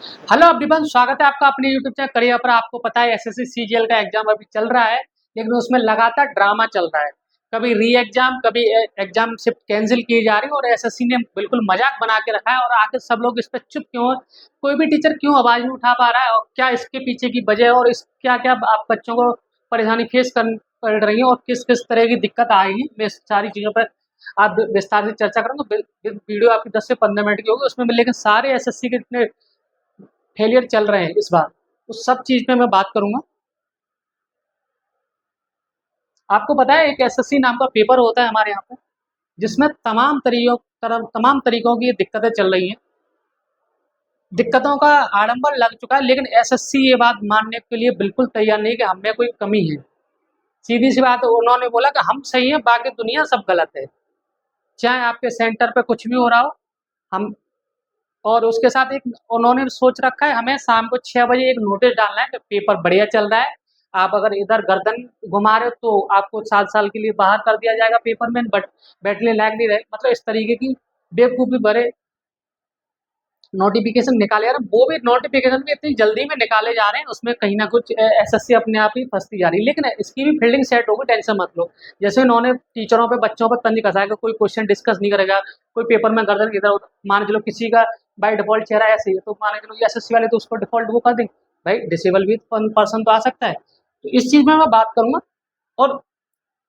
Hello everyone, स्वागत है आपका अपने यूट्यूब चैनल करियर पर। आपको पता है एसएससी सीजीएल का एग्जाम अभी चल रहा है, लेकिन उसमें लगातार ड्रामा चल रहा है। कभी री एग्जाम, कभी एग्जाम शिफ्ट कैंसिल की जा रही है और एसएससी ने बिल्कुल मजाक बना के रखा है। और आखिर सब लोग इस पर चुप क्यों है? कोई भी टीचर क्यों आवाज नहीं उठा पा रहा है और क्या इसके पीछे की वजह है और इस क्या क्या आप बच्चों को परेशानी फेस कर पड़ रही है और किस किस तरह की दिक्कत आएगी, मैं इस सारी चीज़ों पर आप विस्तार से चर्चा करूंगा। वीडियो आपकी 10 से 15 मिनट की होगी, उसमें लेकिन सारे एसएससी के जितने फेलियर चल रहे हैं इस बार, उस सब चीज़ पे मैं बात करूँगा। आपको पता है एक एसएससी नाम का पेपर होता है हमारे यहाँ पे, जिसमें तमाम तरीकों की दिक्कतें चल रही हैं। दिक्कतों का आडंबर लग चुका है, लेकिन एसएससी ये बात मानने के लिए बिल्कुल तैयार नहीं कि हम में कोई कमी है। सीधी सी बात है, उन्होंने बोला कि हम सही हैं, बाकी दुनिया सब गलत है। चाहे आपके सेंटर पे कुछ भी हो रहा हो, हम और उसके साथ एक उन्होंने सोच रखा है, हमें शाम को 6 बजे एक नोटिस डालना है कि पेपर बढ़िया चल रहा है। आप अगर इधर गर्दन घुमा रहे हो तो आपको 7 साल के लिए बाहर कर दिया जाएगा पेपर में, बट बैठने लायक नहीं रहे। मतलब इस तरीके की बेवकूफ़ी भरे नोटिफिकेशन निकाले जा रहे हैं। वो भी नोटिफिकेशन भी इतनी जल्दी में निकाले जा रहे हैं, उसमें कहीं ना कुछ एसएससी अपने आप ही फंसती जा रही है। लेकिन इसकी भी फील्डिंग सेट होगी, टेंशन मत लो। जैसे उन्होंने टीचरों पे बच्चों पर तंज कसा है कि कोई क्वेश्चन डिस्कस नहीं करेगा, कोई पेपर में गर्दन इधर उधर, मान के चलो किसी का बाई डिफॉल्ट चेहरा ऐसे ही है तो मान के चलो एसएससी वाले तो उसको डिफॉल्ट वो कर देंगे। भाई डिसेबल भी पर्सन तो आ सकता है, तो इस चीज़ में मैं बात करूंगा। और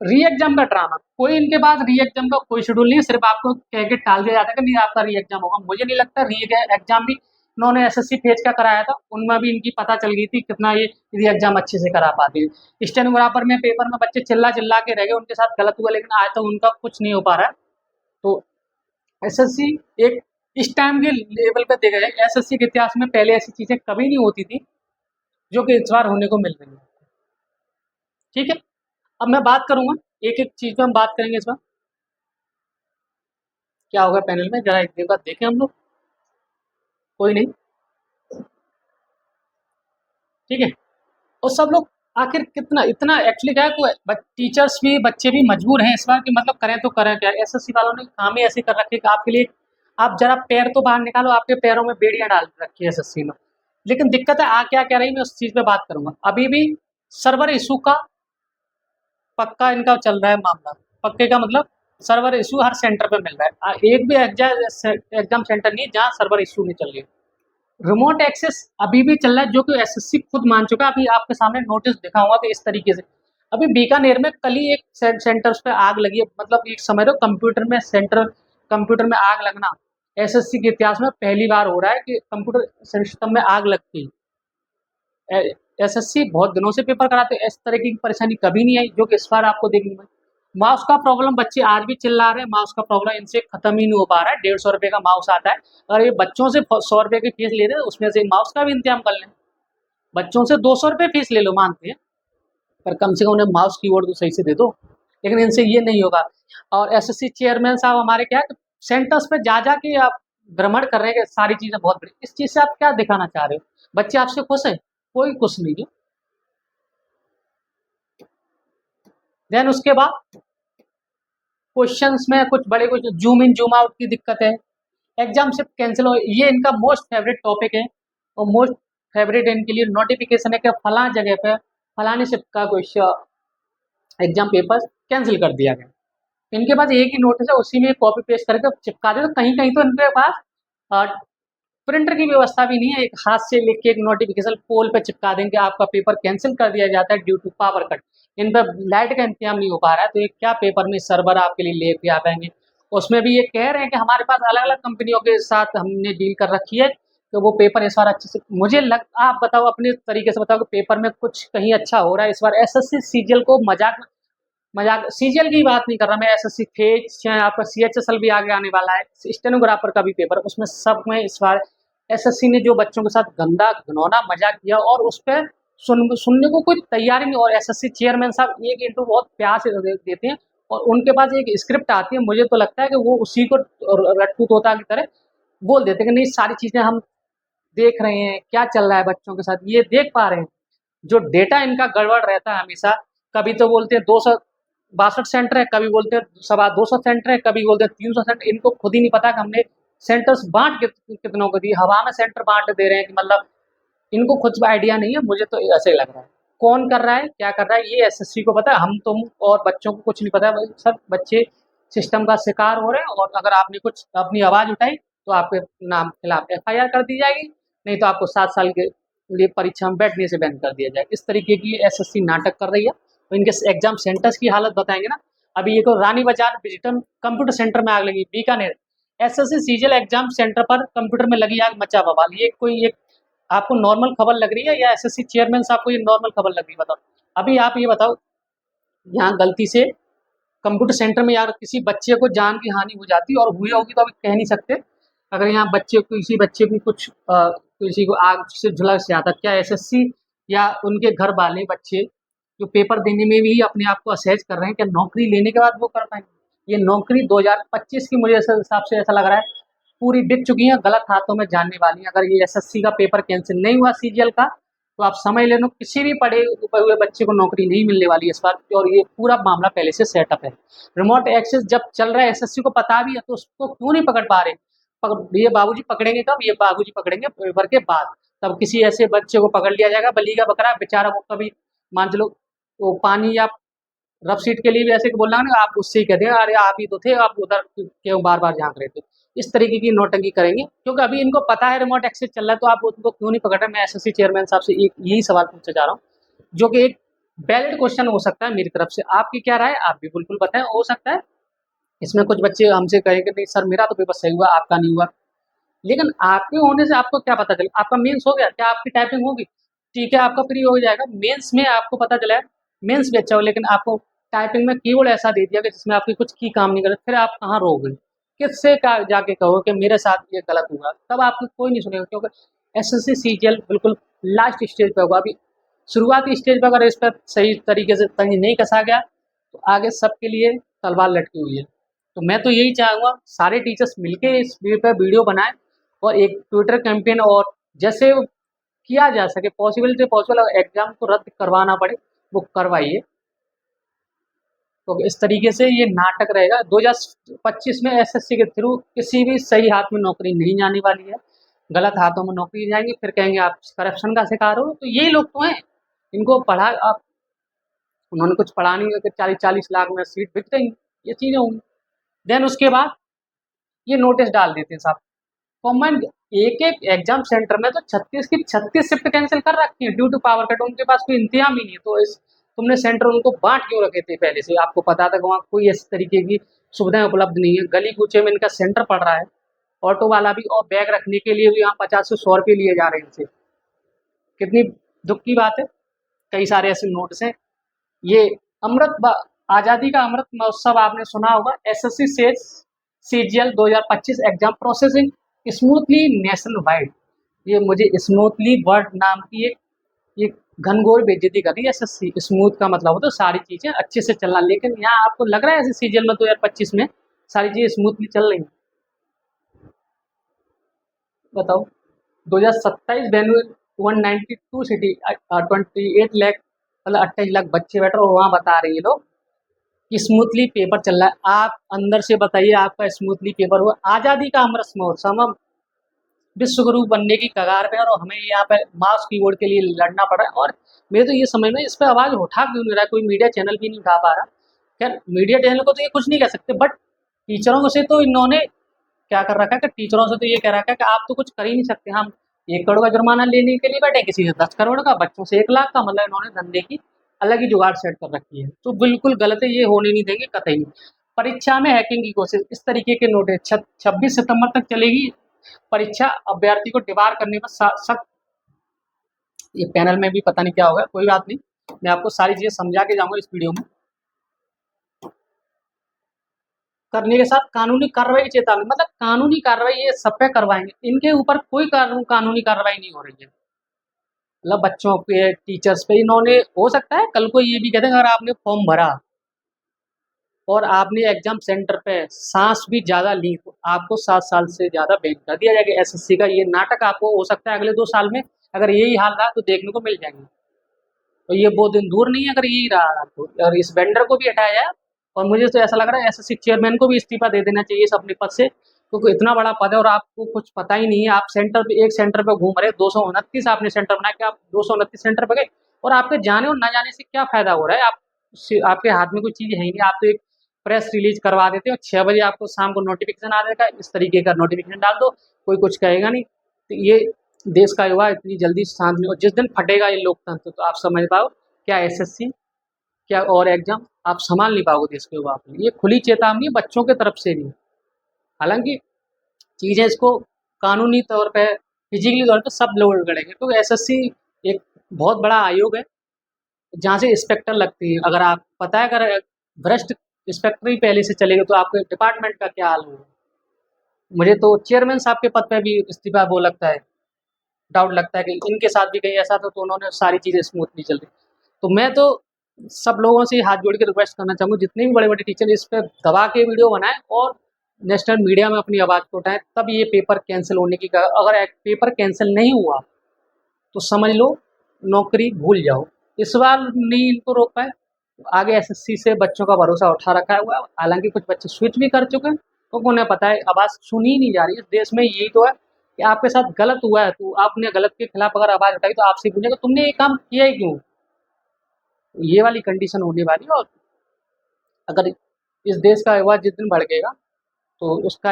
री एग्जाम का ड्रामा, कोई इनके पास री एग्जाम का कोई शेड्यूल नहीं है, सिर्फ आपको कह के टाल दिया जाता है कि नहीं आपका री एग्जाम होगा। मुझे नहीं लगता री एग्जाम भी इन्होंने एसएससी पेज का कराया था, उनमें भी इनकी पता चल गई थी कितना ये री एग्जाम अच्छे से करा पाते हैं। स्टेनोग्राफर में पेपर में बच्चे चिल्ला चिल्ला के रह गए, उनके साथ गलत हुआ, लेकिन आज तक उनका कुछ नहीं हो पा रहा है। तो एसएससी एक इस टाइम के लेवल पे देखा जाए, एसएससी के इतिहास में पहले ऐसी चीजें कभी नहीं होती थी जो कि इस बार होने को मिल रही है। ठीक है, अब मैं बात करूंगा, एक एक चीज पे हम बात करेंगे इस बार। क्या होगा पैनल में, जरा एक बार देखें हम लोग। कोई नहीं, ठीक है। और सब लोग आखिर कितना इतना एक्चुअली क्या है, कोई टीचर्स भी बच्चे भी मजबूर हैं इस बार कि मतलब करें तो करें क्या। एसएससी वालों ने काम ही ऐसे कर रखे कि आपके लिए आप जरा पैर तो बाहर निकालो, आपके पैरों में बेड़ियां डाल रखी है एसएससी में। लेकिन दिक्कत है आ क्या क्या रही, मैं उस चीज़ पे बात करूंगा। अभी भी सर्वर इशू का पक्का इनका चल रहा है मामला। पक्के का मतलब सर्वर इशू हर सेंटर पे मिल रहा है। एक भी एग्जाम सेंटर नहीं जहाँ सर्वर इशू नहीं चल रही। रिमोट एक्सेस अभी भी चल रहा है, जो कि एसएससी खुद मान चुका है। अभी आपके सामने नोटिस दिखाऊंगा कि इस तरीके से अभी बीकानेर में कल ही एक सेंटर्स पे आग लगी है। मतलब एक समझ लो कंप्यूटर में आग लगना एसएससी के इतिहास में पहली बार हो रहा है कि कंप्यूटर सिस्टम में आग लगती है। एसएससी बहुत दिनों से पेपर कराते हैं, इस तरह की परेशानी कभी नहीं आई जो कि इस बार आपको देखने में। माउस का प्रॉब्लम बच्चे आज भी चिल्ला रहे हैं, माउस का प्रॉब्लम इनसे खत्म ही नहीं हो पा रहा है। 150 रुपये का माउस आता है और ये बच्चों से 100 रुपये की फीस ले रहे हैं, उसमें से माउस का भी इंतजाम कर लें। बच्चों से 200 रुपये फीस ले लो मानते हैं, पर कम से कम उन्हें माउस कीबोर्ड तो सही से दे दो। लेकिन इनसे ये नहीं होगा। और एसएससी चेयरमैन साहब हमारे क्या है, सेंटर्स पे जा जा के आप भ्रमण कर रहे हैं कि सारी चीजें बहुत बड़ी। इस चीज से आप क्या दिखाना चाह रहे हो? बच्चे आपसे खुश हैं? कोई खुश नहीं है। देन उसके बाद क्वेश्चंस में कुछ बड़े कुछ जूम इन जूम आउट की दिक्कत है। एग्जाम शिफ्ट कैंसिल हो, ये इनका मोस्ट फेवरेट टॉपिक है। और मोस्ट फेवरेट इनके लिए नोटिफिकेशन है कि फलां जगह पे फलानी शिफ्ट का क्वेश्चन एग्जाम पेपर कैंसिल कर दिया गया। इनके पास एक ही नोटिस है, उसी में कॉपी पेस्ट करके चिपका दे। तो कहीं कहीं तो इनके पास प्रिंटर की व्यवस्था भी नहीं है, एक हाथ से लिख के एक नोटिफिकेशन पोल पे चिपका देंगे आपका पेपर कैंसिल कर दिया जाता है ड्यू टू पावर कट। इन पर लाइट का इंतजाम नहीं हो पा रहा है, तो ये क्या पेपर में सर्वर आपके लिए लेके आ पाएंगे? उसमें भी ये कह रहे हैं कि हमारे पास अलग अलग कंपनियों के साथ हमने डील कर रखी है, तो वो पेपर इस बार अच्छे से मुझे लग आप बताओ अपने तरीके से बताओ कि पेपर में कुछ कहीं अच्छा हो रहा है इस बार? एसएससी सीजीएल को मजाक मजाक सीजीएल की बात नहीं कर रहा मैं, एसएससी फेज चाहे आपका सीएचएसएल भी आगे आने वाला है, स्टेनोग्राफर का भी पेपर, उसमें सब में इस बार एसएससी ने जो बच्चों के साथ गंदा घिनौना मजाक किया और उस पर सुनने को कोई तैयारी नहीं। और एसएससी चेयरमैन साहब एक इंटरव्यू बहुत प्यार से देते हैं और उनके पास एक स्क्रिप्ट आती है, मुझे तो लगता है कि वो उसी को रट्टू तोता की तरह बोल देते हैं कि नहीं सारी चीजें हम देख रहे हैं, क्या चल रहा है बच्चों के साथ ये देख पा रहे हैं। जो डेटा इनका गड़बड़ रहता है हमेशा, कभी तो बोलते हैं 262 सेंटर है, कभी बोलते हैं 225 सेंटर है, कभी बोलते हैं 300 सेंटर। इनको खुद ही नहीं पता कि हमने सेंटर्स बांट के कितनों को दिए, हवा में सेंटर बांट दे रहे हैं कि मतलब इनको खुद आइडिया नहीं है, मुझे तो ऐसे ही लग रहा है। कौन कर रहा है, क्या कर रहा है, ये एसएससी को पता है, हम तुम और बच्चों को कुछ नहीं पता है। सब बच्चे सिस्टम का शिकार हो रहे हैं, और अगर आपने कुछ अपनी आवाज़ उठाई तो आपके नाम खिलाफ एफआईआर कर दी जाएगी, नहीं तो आपको 7 साल के लिए परीक्षा में बैठने से बैन कर दिया जाएगा। इस तरीके की एसएससी नाटक कर रही है। तो इनके एग्जाम सेंटर्स की हालत बताएंगे ना। अभी ये को रानी बाजार डिजिटल कंप्यूटर सेंटर में आग लगी Bikaner. SSC CGL exam centre पर कंप्यूटर में लगी आग, मचा बवाल। ये कोई एक आपको नॉर्मल खबर लग रही है या एसएससी चेयरमैन साहब को ये नॉर्मल खबर लग रही है, बताओ। अभी आप ये बताओ, यहाँ गलती से कंप्यूटर सेंटर में यार किसी बच्चे को जान की हानि हो जाती और हुई होगी तो अभी कह नहीं सकते। अगर यहाँ बच्चे किसी बच्चे को कुछ किसी को आग से झुलस जाता, क्या एसएससी या उनके घर वाले बच्चे जो पेपर देने में भी अपने आप को असहज कर रहे हैं, क्या नौकरी लेने के बाद वो कर पाएंगे? ये नौकरी 2025 की मुझे ऐसा हिसाब से ऐसा लग रहा है पूरी बिक चुकी है, गलत हाथों में जाने वाली है। अगर ये एसएससी का पेपर कैंसिल नहीं हुआ सीजीएल का, तो आप समझ लेना किसी भी पढ़े हुए बच्चे को नौकरी नहीं मिलने वाली है इस बार। और ये पूरा मामला पहले से सेटअप है। रिमोट एक्सेस जब चल रहा है, एसएससी को पता भी है, तो उसको क्यों नहीं पकड़ पा रहे? ये बाबूजी पकड़ेंगे कब? ये बाबूजी पकड़ेंगे पेपर के बाद। तब किसी ऐसे बच्चे को पकड़ लिया जाएगा, बली का बकरा बेचारा, वो कभी मान चलो वो पानी या रफ सीट के लिए भी ऐसे बोलना ना, आप उससे ही कहते हैं अरे आप ही तो थे, आप उधर क्यों बार बार झांक रहे थे। इस तरीके की नौटंकी करेंगे, क्योंकि अभी इनको पता है रिमोट एक्सेस चल रहा है, तो आप उनको क्यों नहीं पकड़ रहे? मैं एसएससी चेयरमैन साहब से एक यही सवाल पूछना चाह रहा हूँ, जो कि एक वैलिड क्वेश्चन हो सकता है मेरी तरफ से। आपकी क्या राय, आप भी बिल्कुल बताएं। हो सकता है इसमें कुछ बच्चे हमसे कहेंगे नहीं सर मेरा तो पेपर सही हुआ, आपका नहीं हुआ। लेकिन आपके होने से आपको क्या पता चला? आपका मेंस हो गया, क्या आपकी टाइपिंग होगी? ठीक है, आपका फ्री हो जाएगा। मेंस में आपको पता चला है मेंस भी अच्छा हो, लेकिन आपको टाइपिंग में कीवर्ड ऐसा दे दिया कि जिसमें आपकी कुछ की काम नहीं करे, फिर आप कहाँ रहोगे? किससे का जाके कहो कि मेरे साथ ये गलत हुआ? तब आपको कोई नहीं सुनेगा, क्योंकि एसएससी सीजीएल बिल्कुल लास्ट स्टेज पे होगा। अभी शुरुआती स्टेज पर अगर इस पर सही तरीके से तंज नहीं कसा गया, तो आगे सबके लिए तलवार लटकी हुई है। तो मैं तो यही चाहूँगा सारे टीचर्स मिलके इस पे वीडियो बनाएं, और एक ट्विटर कैंपेन, और जैसे किया जा सके पॉसिबल से पॉसिबल एग्जाम को रद्द करवाना पड़े वो करवाइए। तो इस तरीके से ये नाटक रहेगा। 2025 में एसएससी के थ्रू किसी भी सही हाथ में नौकरी नहीं जाने वाली है, गलत हाथों में नौकरी जाएंगी, फिर कहेंगे आप करप्शन का शिकार हो। तो यही लोग तो हैं, इनको पढ़ा आप, उन्होंने कुछ पढ़ा नहीं है, 40-40 लाख में सीट बिक गई, ये चीज़ें होंगी। देन उसके बाद ये नोटिस डाल देते हैं साहब कॉमन, एक एक एग्जाम सेंटर में तो 36 की 36 शिफ्ट कैंसिल कर रखी है ड्यू टू पावर कट। उनके पास कोई इंतजाम ही नहीं है, तो इस तुमने सेंटर उनको बांट क्यों रखे थे पहले से? आपको पता था कि वहाँ कोई इस तरीके की सुविधाएं उपलब्ध नहीं है, गली कूचे में इनका सेंटर पड़ रहा है। ऑटो वाला भी, और बैग रखने के लिए भी यहाँ 50 से 100 रुपये लिए जा रहे हैं इनसे। कितनी दुख की बात है। कई सारे ऐसे नोट्स हैं। ये आज़ादी का अमृत महोत्सव आपने सुना होगा। SSC says CGL 2025 exam processing smoothly national wide. ये मुझे स्मूथली वर्ड नाम की ये घनघोर बेइज्जती कर रही है एसएससी। स्मूथ का मतलब होता है सारी चीज़ें अच्छे से चलना, लेकिन यहाँ आपको लग रहा है ऐसे सीजीएल में 2025 में सारी चीज़ें स्मूथली चल रही हैं? बताओ। 2027 वेन्यू 192 सिटी 28 लाख, मतलब 28 लाख बच्चे बैठ रहे, और वहाँ बता रहे हैं ये लोग कि स्मूथली पेपर चल रहा है। आप अंदर से बताइए आपका स्मूथली पेपर हुआ? आज़ादी का अमृत महोत्सव, हम विश्व गुरु बनने की कगार पे हैं, और हमें यहाँ पे माउस कीबोर्ड के लिए लड़ना पड़ रहा है। और मेरे तो ये समझ में इस पर आवाज़ उठा क्यों नहीं रहा, कोई मीडिया चैनल भी नहीं उठा पा रहा। खैर मीडिया चैनल को तो ये कुछ नहीं कह सकते, बट टीचरों से तो इन्होंने क्या कर रखा है कि टीचरों से तो ये कह रखा है कि आप तो कुछ कर ही नहीं सकते, हम 1 करोड़ का जुर्माना लेने के लिए बैठे, किसी से 10 करोड़ का, बच्चों से 1 लाख का। मतलब इन्होंने धंधे की अलग ही जुगाड़ सेट कर रखी है। तो बिल्कुल गलत है, ये होने नहीं देंगे कतई नहीं। परीक्षा में हैकिंग की कोशिश, इस तरीके के नोटिस 26 सितंबर तक चलेगी परीक्षा। अभ्यर्थी को डिबार करने पर सख्त, ये पैनल में भी पता नहीं क्या होगा, कोई बात नहीं, मैं आपको सारी चीज़ें समझा के जाऊंगा इस वीडियो में। करने के साथ कानूनी कार्रवाई की चेतावनी, मतलब कानूनी कार्रवाई ये सब पे करवाएंगे, इनके ऊपर कोई कानूनी कार्रवाई नहीं हो रही है। मतलब बच्चों पे, टीचर्स पे इन्होंने, हो सकता है कल को ये भी कहते हैं अगर आपने फॉर्म भरा और आपने एग्जाम सेंटर पे सांस भी ज़्यादा ली तो आपको 7 साल से ज़्यादा बैन कर दिया जाएगा। एसएससी का ये नाटक आपको हो सकता है अगले 2 साल में अगर यही हाल रहा तो देखने को मिल जाएंगे। तो ये बहुत दिन दूर नहीं है अगर यही रहा तो। और इस वेंडर को भी हटाया जाए, और मुझे तो ऐसा लग रहा है एसएससी चेयरमैन को भी इस्तीफा दे देना चाहिए इस अपने पद से, क्योंकि इतना बड़ा पद है और आपको कुछ पता ही नहीं है। आप सेंटर पे, एक सेंटर पे घूम रहे, 229 आपने सेंटर बनाया कि आप 229 सेंटर पे गए, और आपके जाने और ना जाने से क्या फ़ायदा हो रहा है? आपके हाथ में कोई चीज़ है ही नहीं। आप तो एक प्रेस रिलीज़ करवा देते हो, 6 बजे आपको शाम को नोटिफ़िकेशन आ जाएगा, इस तरीके का नोटिफ़िकेशन डाल दो, कोई कुछ कहेगा नहीं। तो ये देश का युवा इतनी जल्दी शांत नहीं, और जिस दिन फटेगा ये लोकतंत्र, तो आप समझ पाओ क्या एसएससी, क्या और एग्ज़ाम आप सँभाल नहीं पाओगे देश के युवा के लिए। ये खुली चेतावनी है बच्चों की तरफ से भी। हालाँकि चीज़ें इसको कानूनी तौर पे, फिज़िकली तौर पे सब लोग लड़ेंगे, क्योंकि एसएससी एक बहुत बड़ा आयोग है, जहाँ से इंस्पेक्टर लगती है। अगर आप पता है, अगर भ्रष्ट इंस्पेक्टर ही पहले से चलेंगे तो आपके डिपार्टमेंट का क्या हाल होगा? मुझे तो चेयरमैन साहब के पद पे भी इस्तीफ़ा वो लगता है, डाउट लगता है कि इनके साथ भी कहीं ऐसा था, तो उन्होंने सारी चीज़ें स्मूथली चल रही। तो मैं तो सब लोगों से हाथ जोड़ के रिक्वेस्ट करना चाहूँगा, जितने भी बड़े-बड़े टीचर इस पे दबा के वीडियो बनाएँ और नेशनल मीडिया में अपनी आवाज़ को उठाएँ, तब ये पेपर कैंसल होने की अगर एक पेपर कैंसल नहीं हुआ, तो समझ लो नौकरी भूल जाओ। इस बार नहीं इनको रोक पाए, आगे एसएससी से बच्चों का भरोसा उठा रखा हुआ है। हालाँकि कुछ बच्चे स्विच भी कर चुके हैं, क्योंकि उन्हें पता है आवाज़ सुनी ही नहीं जा रही है। इस देश में यही तो है कि आपके साथ गलत हुआ है, तो आपने गलत के खिलाफ अगर आवाज़ उठाई, तो आपसे पूछेगा तुमने ये काम किया ही क्यों? ये वाली कंडीशन होने वाली है। और अगर इस देश का युवा जिस दिन भड़केगा, तो उसका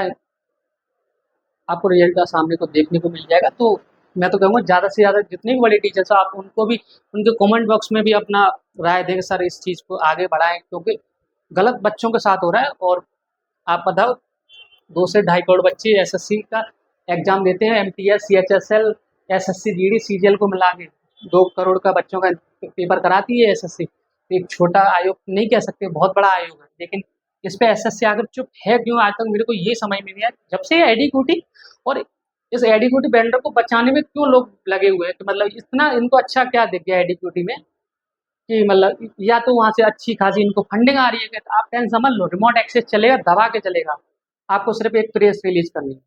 आपको रिजल्ट का सामने को देखने को मिल जाएगा। तो मैं तो कहूँगा ज़्यादा से ज़्यादा जितने भी बड़े टीचर्स हैं, आप उनको भी उनके कमेंट बॉक्स में भी अपना राय दें कि सर इस चीज़ को आगे बढ़ाएँ, क्योंकि गलत बच्चों के साथ हो रहा है। और आप बताओ, 2 से ढाई करोड़ बच्चे एसएससी का एग्ज़ाम देते हैं, MTS, CHSL, SSC, GD, CGL को मिला के 2 करोड़ का बच्चों का पेपर कराती है एसएससी। एक छोटा आयोग नहीं कह सकते, बहुत बड़ा आयोग है, लेकिन इस पे एसएससी आकर चुप है क्यों? आज तक मेरे को ये समझ में नहीं आया। जब से ये एडीक्यूटी, और इस एडीक्यूटी वेंडर को बचाने में क्यों लोग लगे हुए हैं, कि मतलब इतना इनको अच्छा क्या दिख गया एडीक्यूटी में, कि मतलब या तो वहाँ से अच्छी खासी इनको फंडिंग आ रही है, कि आप टेंशन समझ लो, रिमोट एक्सेस चलेगा, दबा के चलेगा। आपको सिर्फ एक प्रेस रिलीज़ करनी है।